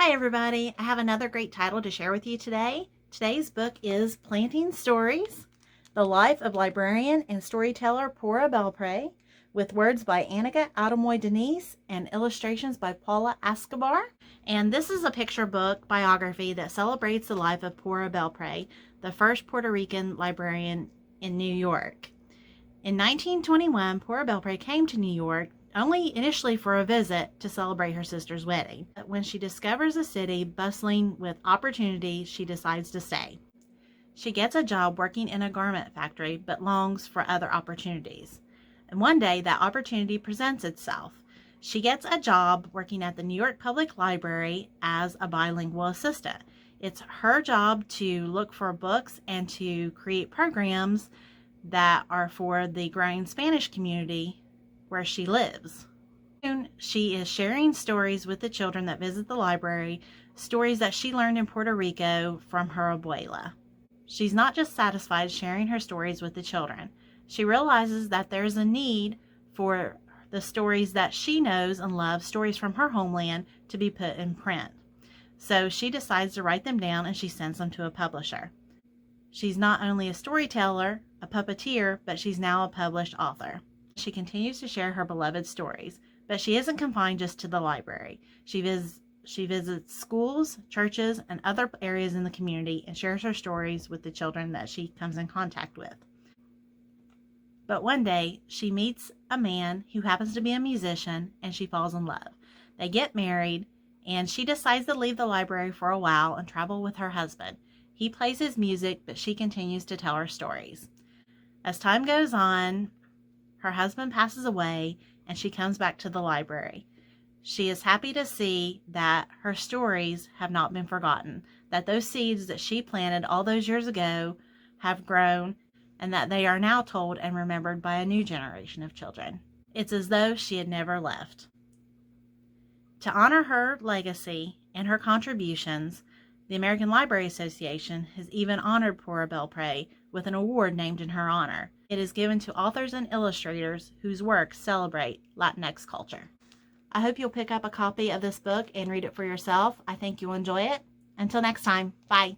Hi everybody, I have another great title to share with you today. Today's book is Planting Stories, The Life of Librarian and Storyteller Pura Belpre, with words by Annika Adamoy-Denise and illustrations by Paula Escobar. And this is a picture book biography that celebrates the life of Pura Belpre, the first Puerto Rican librarian in New York. In 1921, Pura Belpre came to New York only initially for a visit to celebrate her sister's wedding. When she discovers a city bustling with opportunity, she decides to stay. She gets a job working in a garment factory, but longs for other opportunities. And one day, that opportunity presents itself. She gets a job working at the New York Public Library as a bilingual assistant. It's her job to look for books and to create programs that are for the growing Spanish community where she lives. Soon, she is sharing stories with the children that visit the library, stories that she learned in Puerto Rico from her abuela. She's not just satisfied sharing her stories with the children. She realizes that there's a need for the stories that she knows and loves, stories from her homeland, to be put in print. So she decides to write them down and she sends them to a publisher. She's not only a storyteller, a puppeteer, but she's now a published author. She continues to share her beloved stories, but she isn't confined just to the library. She visits schools, churches, and other areas in the community and shares her stories with the children that she comes in contact with. But one day, she meets a man who happens to be a musician, and she falls in love. They get married, and she decides to leave the library for a while and travel with her husband. He plays his music, but she continues to tell her stories. As time goes on, her husband passes away, and she comes back to the library. She is happy to see that her stories have not been forgotten, that those seeds that she planted all those years ago have grown, and that they are now told and remembered by a new generation of children. It's as though she had never left. To honor her legacy and her contributions, the American Library Association has even honored Pura Belpre with an award named in her honor. It is given to authors and illustrators whose works celebrate Latinx culture. I hope you'll pick up a copy of this book and read it for yourself. I think you'll enjoy it. Until next time, bye.